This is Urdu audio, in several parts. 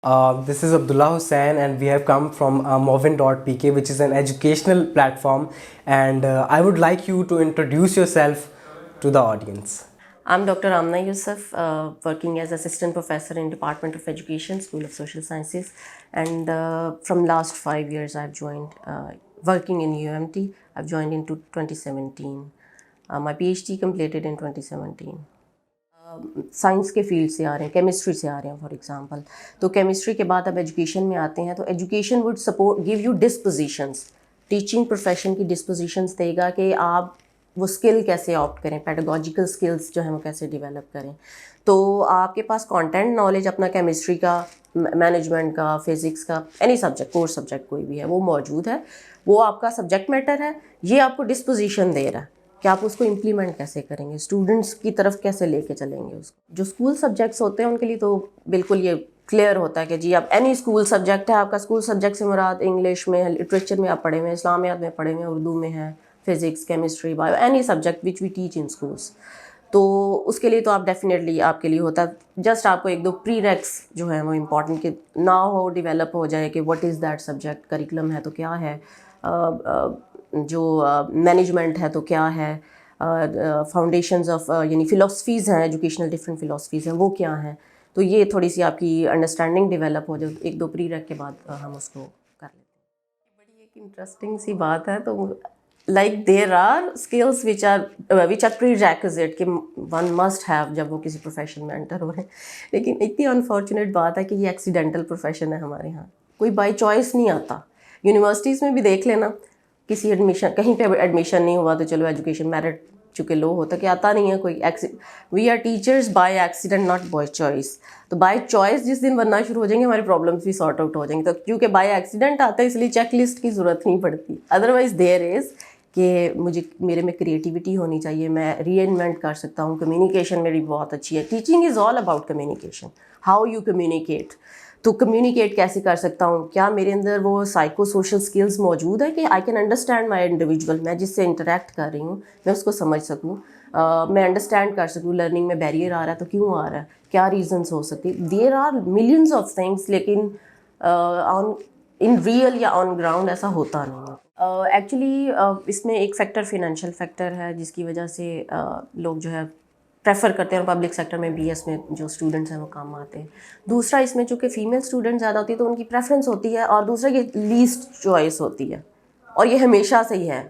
This is Abdullah Hussain, and we have come from Movin.pk, which is an educational platform. And I would like you to introduce yourself to the audience. I'm Dr. Amna Yusuf, working as assistant professor in Department of Education, School of Social Sciences, and from last 5 years I've joined working in UMT. I've joined in 2017. My PhD completed in 2017. Science کے فیلڈ سے آ رہے ہیں, کیمسٹری سے آ رہے ہیں فار ایگزامپل, تو کیمسٹری کے بعد اب ایجوکیشن میں آتے ہیں, تو education would support give you dispositions, teaching profession کی ڈسپوزیشنس دے گا کہ آپ وہ اسکل کیسے آپٹ کریں, پیڈاگوجیکل اسکلس جو ہیں وہ کیسے ڈیولپ کریں. تو آپ کے پاس کانٹینٹ نالج اپنا کیمسٹری کا, مینجمنٹ کا, فزکس کا, اینی سبجیکٹ, کورس سبجیکٹ کوئی بھی ہے وہ موجود ہے, وہ آپ کا سبجیکٹ میٹر ہے, یہ آپ کو ڈسپوزیشن دے رہا ہے کہ آپ اس کو امپلیمنٹ کیسے کریں گے, اسٹوڈنٹس کی طرف کیسے لے کے چلیں گے اس کو. جو اسکول سبجیکٹس ہوتے ہیں ان کے لیے تو بالکل یہ کلیئر ہوتا ہے کہ جی اب اینی اسکول سبجیکٹ ہے, آپ کا اسکول سبجیکٹ سے مراد انگلش میں ہے, لٹریچر میں آپ پڑھے ہوئے ہیں, اسلامیات میں پڑھے ہوئے ہیں, اردو میں ہے, physics, chemistry, bio, any subject which we teach in schools, تو اس کے لیے تو آپ ڈیفینیٹلی آپ کے لیے ہوتا ہے. جسٹ آپ کو ایک دو پری ریکس جو ہیں وہ امپورٹنٹ کہ نہ ہو, ڈیولپ ہو جائے کہ what is that subject, curriculum ہے تو کیا ہے, جو مینجمنٹ ہے تو کیا ہے, فاؤنڈیشنز آف یعنی فلاسفیز ہیں, ایجوکیشنل ڈفرینٹ فلاسفیز ہیں وہ کیا ہیں. تو یہ تھوڑی سی آپ کی انڈرسٹینڈنگ ڈیولپ ہو جائے, ایک دو پری ریک کے بعد ہم اس کو کر لیتے ہیں. بڑی ایک انٹرسٹنگ سی بات ہے, تو like there are skills which are prerequisite کہ ون مسٹ ہیو جب وہ کسی پروفیشن میں انٹر ہو رہے ہیں. لیکن اتنی انفارچونیٹ بات ہے کہ یہ ایکسیڈنٹل پروفیشن ہے ہمارے یہاں, کوئی بائی چوائس نہیں آتا. یونیورسٹیز میں بھی دیکھ لینا, کسی ایڈمیشن کہیں پہ ایڈمیشن نہیں ہوا تو چلو ایجوکیشن میرٹ چونکہ لو ہوتا کہ آتا نہیں ہے کوئی, we are teachers by accident not by choice. تو بائی چوائس جس دن بننا شروع ہو جائیں گے ہماری پرابلمس بھی سارٹ آؤٹ ہو جائیں گے. تو کیونکہ بائی ایکسیڈنٹ آتا ہے اس لیے چیک لسٹ کی ضرورت نہیں پڑتی, ادروائز دیر از کہ مجھے میرے میں کریٹیوٹی ہونی چاہیے, میں ری انوینٹ کر سکتا ہوں, کمیونیکیشن میری بہت اچھی ہے. Teaching is all about communication, how you communicate. تو کمیونیکیٹ کیسے کر سکتا ہوں, کیا میرے اندر وہ سائیکو سوشل اسکلز موجود ہے کہ I can understand my individual, میں جس سے انٹریکٹ کر رہی ہوں میں اس کو سمجھ سکوں, میں انڈرسٹینڈ کر سکوں لرننگ میں بیریئر آ رہا ہے تو کیوں آ رہا ہے, کیا ریزنس ہو سکتی. There are millions of things, لیکن ان ریئل یا آن گراؤنڈ ایسا ہوتا نہیں ہے. ایکچولی اس میں ایک فیکٹر فائنینشیل فیکٹر ہے جس کی وجہ سے لوگ جو ہے پریفر کرتے ہیں پبلک سیکٹر میں بی ایس میں جو اسٹوڈنٹس ہیں وہ کام آتے ہیں. دوسرا اس میں چونکہ فیمیل اسٹوڈنٹ زیادہ ہوتی ہے تو ان کی پریفرنس ہوتی ہے, اور دوسرا یہ لیسٹ چوائس ہوتی ہے, اور یہ ہمیشہ سے ہی ہے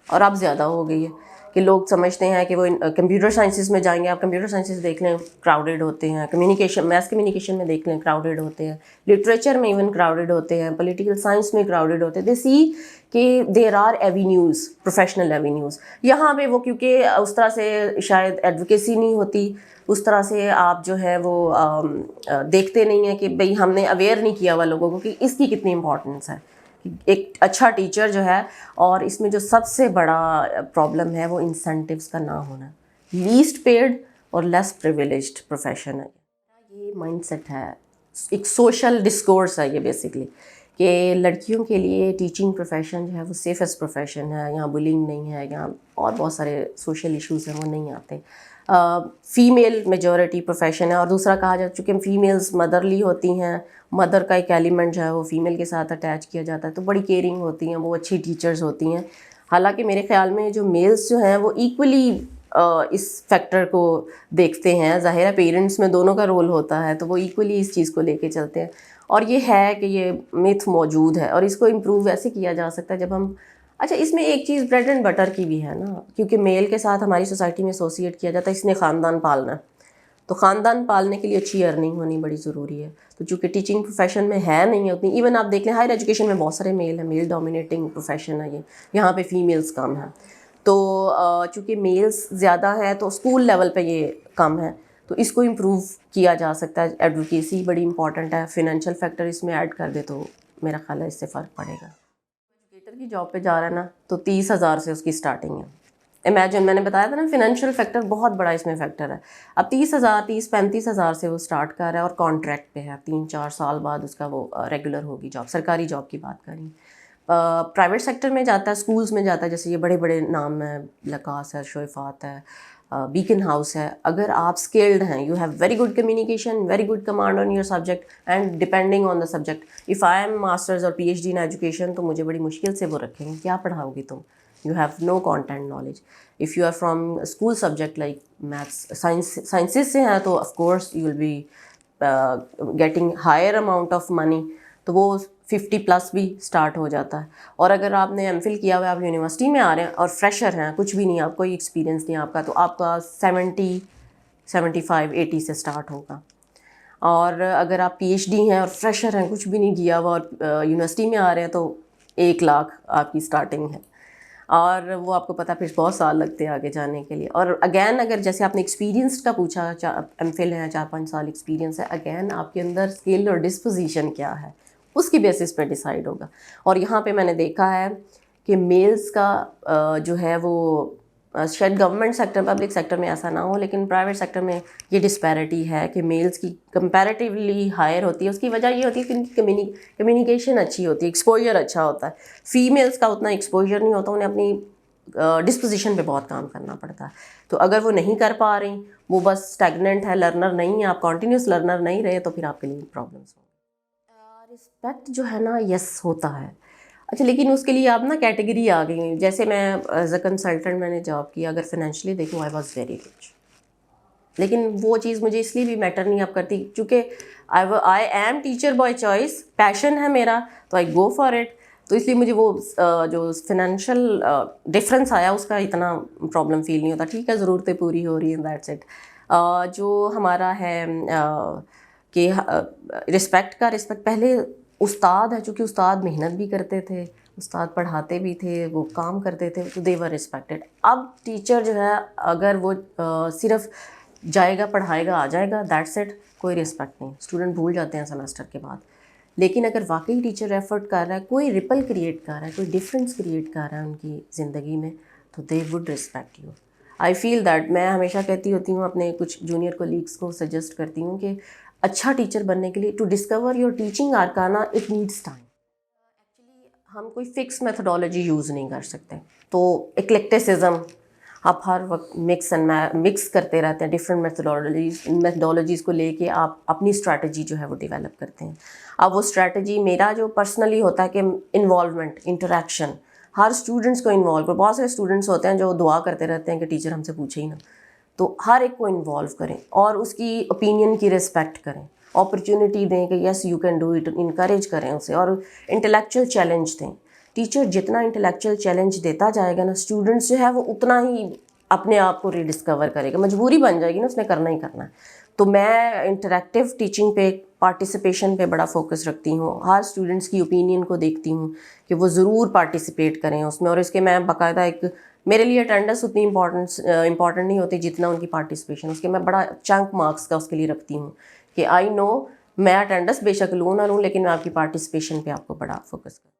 اور اب زیادہ ہو گئی ہے کہ لوگ سمجھتے ہیں کہ وہ کمپیوٹر سائنسز میں جائیں گے. آپ کمپیوٹر سائنسز دیکھ لیں کراؤڈیڈ ہوتے ہیں, کمیونیکیشن میس کمیونیکیشن میں دیکھ لیں کراؤڈیڈ ہوتے ہیں, لٹریچر میں ایون کراؤڈیڈ ہوتے ہیں, پولیٹیکل سائنس میں کراؤڈیڈ ہوتے ہیں. دے سی کہ there are avenues, professional avenues. یہاں پہ وہ کیونکہ اس طرح سے شاید ایڈوکیسی نہیں ہوتی, اس طرح سے آپ جو ہے وہ دیکھتے نہیں ہیں کہ بھئی ہم نے اویئر نہیں کیا ہوا لوگوں کو کہ اس کی کتنی امپورٹنس ہے ایک اچھا ٹیچر جو ہے. اور اس میں جو سب سے بڑا پرابلم ہے وہ انسینٹیوز کا نہ ہونا, لیسٹ پیڈ اور لیس پریویلیجڈ پروفیشن ہے. یہ مائنڈ سیٹ ہے, ایک سوشل ڈسکورس ہے یہ بیسکلی, کہ لڑکیوں کے لیے ٹیچنگ پروفیشن جو ہے وہ سیفسٹ پروفیشن ہے, یہاں بلنگ نہیں ہے, یہاں اور بہت سارے سوشل ایشوز ہیں وہ نہیں آتے. فیمیل میجورٹی پروفیشن ہے, اور دوسرا کہا جائے چونکہ فیمیلز مدرلی ہوتی ہیں, مدر کا ایک ایلیمنٹ جو ہے وہ فیمیل کے ساتھ اٹیچ کیا جاتا ہے, تو بڑی کیئرنگ ہوتی ہیں, وہ اچھی ٹیچرز ہوتی ہیں. حالانکہ میرے خیال میں جو میلز جو ہیں وہ ایکولی اس فیکٹر کو دیکھتے ہیں. ظاہر ہے پیرنٹس میں دونوں کا رول ہوتا ہے تو وہ ایکولی اس چیز کو لے کے چلتے ہیں. اور یہ ہے کہ یہ میتھ موجود ہے, اور اس کو امپروو ایسے کیا جا سکتا ہے جب ہم, اچھا اس میں ایک چیز بریڈ اینڈ بٹر کی بھی ہے نا, کیونکہ میل کے ساتھ ہماری سوسائٹی میں ایسوسیٹ کیا جاتا ہے اس نے خاندان پالنا ہے, تو خاندان پالنے کے لیے اچھی ارننگ ہونی بڑی ضروری ہے. تو چونکہ ٹیچنگ پروفیشن میں ہے نہیں اتنی, ایون آپ دیکھ لیں ہائر ایجوکیشن میں بہت سارے میل ہیں, میل ڈومینیٹنگ پروفیشن ہے یہ, یہاں پہ فیمیلز کم ہیں. تو چونکہ میلز زیادہ ہیں تو اسکول لیول پہ یہ کم ہے, تو اس کو امپروو کیا جا سکتا ہے. ایڈوکیسی بڑی امپورٹنٹ ہے, فائنینشیل فیکٹر اس میں ایڈ کر دے تو میرا خیال ہے اس سے فرق پڑے گا. ایجوکیٹر کی جاب پہ جا رہا ہے نا تو 30,000 سے اس کی اسٹارٹنگ ہے. امیجن, میں نے بتایا تھا نا فائنینشیل فیکٹر بہت بڑا اس میں فیکٹر ہے. اب 30,000 سے وہ اسٹارٹ کر رہا ہے اور کانٹریکٹ پہ ہے, 3-4 سال بعد اس کا وہ ریگولر ہوگی جاب. سرکاری جاب کی بات کریں, پرائیویٹ سیکٹر میں جاتا ہے, اسکولز میں جاتا ہے, جیسے یہ بڑے بڑے نام ہیں, لکاس ہے, شویفات ہے, بیکن ہاؤس ہے. اگر آپ اسکلڈ ہیں, you have very good communication, very good command on your subject, and depending on the subject, if I am masters اور P H D in education, تو مجھے بڑی مشکل سے وہ رکھیں گے, کیا پڑھاؤ گی تم, you have no content knowledge. If you are from school subject like maths, sciences سے ہیں, تو of course you will be getting higher amount of money, تو وہ 50+ بھی اسٹارٹ ہو جاتا ہے. اور اگر آپ نے ایم فل کیا ہوا ہے, آپ یونیورسٹی میں آ رہے ہیں اور فریشر ہیں, کچھ بھی نہیں, آپ کوئی ایکسپیرینس نہیں آپ کا, تو آپ کا 70, 75, 80 سے اسٹارٹ ہوگا. اور اگر آپ پی ایچ ڈی ہیں اور فریشر ہیں, کچھ بھی نہیں کیا ہوا اور یونیورسٹی میں آ رہے ہیں, تو 1 لاکھ آپ کی اسٹارٹنگ ہے. اور وہ آپ کو پتہ پھر بہت سال لگتے ہیں آگے جانے کے لیے. اور اگین اگر جیسے آپ نے ایکسپیرینس کا پوچھا, ایم فل ہے, 4-5 سال ایکسپیرینس ہے, اگین آپ کے اندر اسکل اور ڈسپوزیشن کیا ہے, اس کی بیسس پہ ڈیسائیڈ ہوگا. اور یہاں پہ میں نے دیکھا ہے کہ میلز کا جو ہے وہ شاید گورنمنٹ سیکٹر, پبلک سیکٹر میں ایسا نہ ہو, لیکن پرائیویٹ سیکٹر میں یہ ڈسپیرٹی ہے کہ میلز کی کمپیریٹیولی ہائر ہوتی ہے. اس کی وجہ یہ ہوتی ہے کہ ان کی کمیونیکیشن اچھی ہوتی ہے, ایکسپوجر اچھا ہوتا ہے. فیمیلز کا اتنا ایکسپوجر نہیں ہوتا, انہیں اپنی ڈسپوزیشن پہ بہت کام کرنا پڑتا ہے. تو اگر وہ نہیں کر پا رہی, وہ بس اسٹیگننٹ ہے, لرنر نہیں ہے, آپ کنٹینیوس لرنر نہیں رہے, تو پھر آپ کے لیے پرابلمس ہوں. رسپیکٹ جو ہے نا, یس ہوتا ہے. اچھا, لیکن اس کے لیے آپ نا کیٹیگری آ گئی ہیں. جیسے میں ایز اے کنسلٹنٹ میں نے جاب کیا, اگر فائنینشلی دیکھوں آئی واز ویری رچ, لیکن وہ چیز مجھے اس لیے بھی میٹر نہیں اب کرتی کیونکہ I am teacher by choice, passion ہے میرا, تو آئی گو فار اٹ. تو اس لیے مجھے وہ جو فائنینشیل ڈفرینس آیا اس کا اتنا پرابلم فیل نہیں ہوتا. ٹھیک ہے, ضرورتیں پوری ہو رہی ہیں, دیٹس اٹ. جو ہمارا ہے کہ رسپیکٹ پہلے استاد ہے, چونکہ استاد محنت بھی کرتے تھے, استاد پڑھاتے بھی تھے, وہ کام کرتے تھے, تو دے ور رسپیکٹڈ. اب ٹیچر جو ہے اگر وہ صرف جائے گا, پڑھائے گا, آ جائے گا, دیٹس اٹ, کوئی رسپیکٹ نہیں, اسٹوڈنٹ بھول جاتے ہیں سیمسٹر کے بعد. لیکن اگر واقعی ٹیچر ایفرٹ کر رہا ہے, کوئی ریپل کریٹ کر رہا ہے, کوئی ڈفرینس کریٹ کر رہا ہے ان کی زندگی میں, تو they would respect you. I feel that. میں ہمیشہ کہتی ہوتی ہوں, اپنے کچھ جونیئر کولیگس کو سجیسٹ کرتی ہوں کہ اچھا ٹیچر بننے کے لیے to discover your teaching arcana it needs time. Actually ہم کوئی فکس میتھڈالوجی یوز نہیں کر سکتے, تو ایکلیکٹیسزم, آپ ہر وقت مکس کرتے رہتے ہیں ڈفرینٹ میتھڈالوجیز کو لے کے آپ اپنی اسٹریٹجی جو ہے وہ ڈیولپ کرتے ہیں. اب وہ اسٹریٹجی میرا جو پرسنلی ہوتا ہے کہ انوالومنٹ, انٹریکشن, ہر اسٹوڈنٹس کو انوالو کرو. بہت سارے اسٹوڈنٹس ہوتے ہیں جو دعا کرتے رہتے ہیں کہ ٹیچر ہم سے پوچھے ہی نہ, تو ہر ایک کو انوالو کریں اور اس کی اوپینین کی رسپیکٹ کریں, اپرچونٹی دیں کہ yes you can do it, encourage کریں اسے, اور انٹلیکچوئل چیلنج دیں. ٹیچر جتنا انٹلیکچوئل چیلنج دیتا جائے گا نا, اسٹوڈنٹس جو ہے وہ اتنا ہی اپنے آپ کو ری ڈسکور کرے گا, مجبوری بن جائے گی نا, اس نے کرنا ہی کرنا ہے. تو میں انٹریکٹیو ٹیچنگ پہ, پارٹیسپیشن پہ بڑا فوکس رکھتی ہوں. ہر اسٹوڈنٹس کی اوپینین کو دیکھتی ہوں کہ وہ ضرور پارٹیسپیٹ کریں اس میں, اور اس کے میں باقاعدہ ایک, میرے لیے اٹینڈنس اتنی امپورٹنٹ نہیں ہوتی جتنا ان کی پارٹیسپیشن. اس کے میں بڑا چنک مارکس کا اس کے لیے رکھتی ہوں کہ آئی نو میں اٹینڈنس بے شک لوں نہ لوں, لیکن میں آپ کی پارٹیسپیشن پہ آپ کو بڑا فوکس کروں.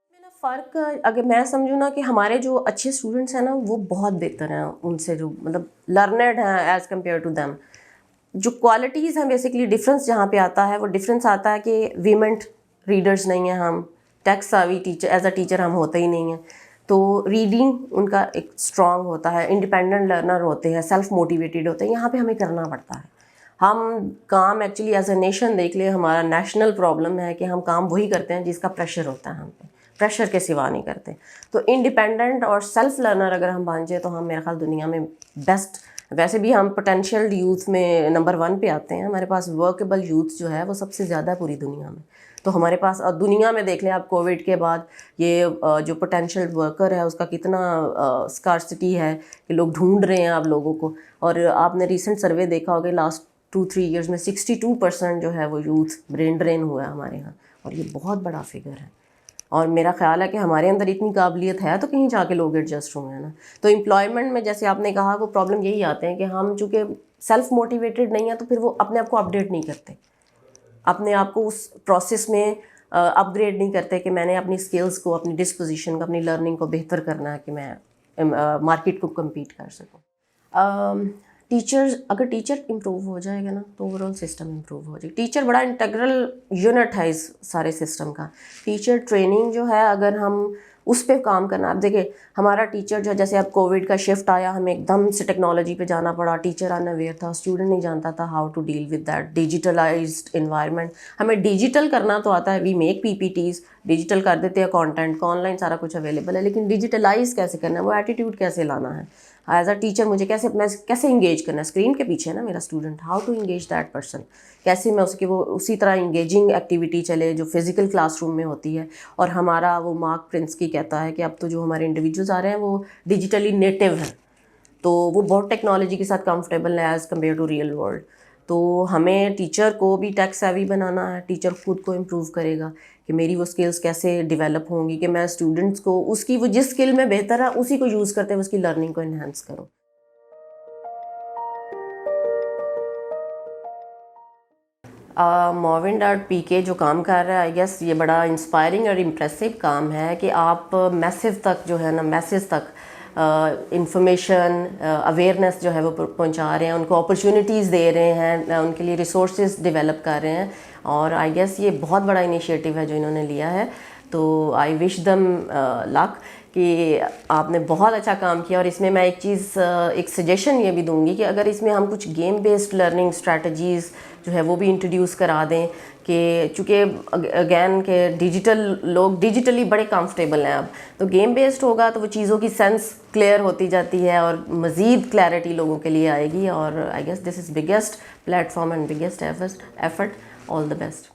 فرق اگر میں سمجھوں نا کہ ہمارے جو اچھے اسٹوڈنٹس ہیں نا, وہ بہت بہتر ہیں ان سے جو مطلب لرنڈ ہیں ایز کمپیئر ٹو دیم. جو کوالٹیز ہیں بیسکلی ڈفرینس جہاں پہ آتا ہے, وہ ڈفرینس آتا ہے کہ ویمنٹ ریڈرز نہیں ہیں ہم, tech savvy teacher, as a teacher ہم ہوتے ہی نہیں ہیں, تو ریڈنگ ان کا ایک اسٹرانگ ہوتا ہے, انڈیپینڈنٹ لرنر ہوتے ہیں, سیلف موٹیویٹیڈ ہوتے ہیں. یہاں پہ ہمیں کرنا پڑتا ہے. ہم کام ایکچولی ایز اے نیشن دیکھ لیں, ہمارا نیشنل پرابلم ہے کہ ہم کام وہی کرتے ہیں جس کا پریشر ہوتا ہے ہم پہ, پریشر کے سوا نہیں کرتے. تو انڈیپینڈنٹ اور سیلف لرنر اگر ہم بن جائیں تو ہم میرا خیال دنیا میں بیسٹ. ویسے بھی ہم پوٹینشیل یوتھ میں نمبر 1 پہ آتے ہیں. ہمارے پاس ورکیبل یوتھ جو ہے وہ سب سے زیادہ پوری دنیا میں. تو ہمارے پاس دنیا میں دیکھ لیں آپ, کووڈ کے بعد یہ جو پوٹینشیل ورکر ہے اس کا کتنا اسکارسٹی ہے کہ لوگ ڈھونڈ رہے ہیں آپ لوگوں کو. اور آپ نے ریسنٹ سروے دیکھا ہوگا, لاسٹ 2-3 ایئرز میں 62% جو ہے وہ یوتھ برین ڈرین ہوا ہے ہمارے یہاں, اور یہ بہت بڑا فگر ہے. اور میرا خیال ہے کہ ہمارے اندر اتنی قابلیت ہے تو کہیں جا کے لوگ ایڈجسٹ ہوئے ہیں نا. تو امپلائمنٹ میں جیسے آپ نے کہا, وہ پرابلم یہی آتے ہیں کہ ہم چونکہ سیلف موٹیویٹیڈ نہیں ہیں, تو پھر وہ اپنے آپ کو اپڈیٹ نہیں کرتے, اپنے آپ کو اس پروسیس میں اپ گریڈ نہیں کرتے کہ میں نے اپنی اسکلس کو, اپنی ڈسپوزیشن کو, اپنی لرننگ کو بہتر کرنا ہے کہ میں مارکیٹ کو کمپیٹ کر سکوں. اگر ٹیچر امپروو ہو جائے گا نا, تو اوور آل سسٹم امپروو ہو جائے گا. ٹیچر بڑا انٹیگرل یونٹ ہے اس سارے سسٹم کا. ٹیچر ٹریننگ جو ہے, اگر ہم اس پہ کام کرنا. آپ دیکھیں ہمارا ٹیچر جو جیسے اب کووڈ کا شفٹ آیا, ہمیں ایک دم سے ٹیکنالوجی پہ جانا پڑا, ٹیچر ان اویئر تھا, اسٹوڈنٹ نہیں جانتا تھا how to deal with that digitalized environment. ہمیں ڈیجیٹل کرنا تو آتا ہے, we make P P Ts, digital کر دیتے ہیں کانٹینٹ کو, آن لائن سارا کچھ اویلیبل ہے, لیکن ڈیجیٹلائز کیسے کرنا ہے, وہ ایٹیٹیوڈ کیسے لانا ہے. ایز اے ٹیچر مجھے کیسے انگیج کرنا ہے, اسکرین کے پیچھے ہے نا میرا student, how to engage that person, کیسے میں اس کی وہ اسی طرح انگیجنگ ایکٹیویٹی چلے جو فزیکل کلاس روم میں ہوتی ہے. اور ہمارا وہ مارک پرنسکی کہتا ہے کہ اب تو جو ہمارے انڈیویجولز آ رہے ہیں وہ ڈیجیٹلی نیٹو ہیں, تو وہ بہت ٹیکنالوجی کے ساتھ کمفرٹیبل ہے as compare to real world. تو ہمیں ٹیچر کو بھی ٹیک سیوی بنانا ہے, ٹیچر خود کو امپروو کرے گا کہ میری وہ اسکلس کیسے ڈیولپ ہوں گی کہ میں اسٹوڈنٹس کو اس کی وہ جس اسکل میں بہتر ہے اسی کو یوز کرتے ہوئے اس کی لرننگ کو انہینس کروں. Movin.pk جو کام کر رہا ہے, آئی گیس یہ بڑا انسپائرنگ اور امپریسو کام ہے کہ آپ میسو تک جو ہے نا, میسز تک انفارمیشن اویئرنیس جو ہے وہ پہنچا رہے ہیں, ان کو اپرچونیٹیز دے رہے ہیں, ان کے لیے ریسورسز ڈیولپ کر رہے ہیں. اور آئی گیس یہ بہت بڑا انیشیٹو ہے جو انہوں نے لیا ہے. تو آئی وش دم لک کہ آپ نے بہت اچھا کام کیا. اور اس میں میں ایک سجیشن یہ بھی دوں گی کہ اگر اس میں ہم کچھ گیم بیسڈ لرننگ اسٹریٹجیز جو ہے وہ بھی انٹروڈیوس کرا دیں, کہ چونکہ اگین کہ لوگ ڈیجیٹلی بڑے کمفرٹیبل ہیں اب, تو گیم بیسڈ ہوگا تو وہ چیزوں کی سینس کلیئر ہوتی جاتی ہے اور مزید کلیئرٹی لوگوں کے لیے آئے گی. اور I guess this is biggest plate form and biggest effort. All the best.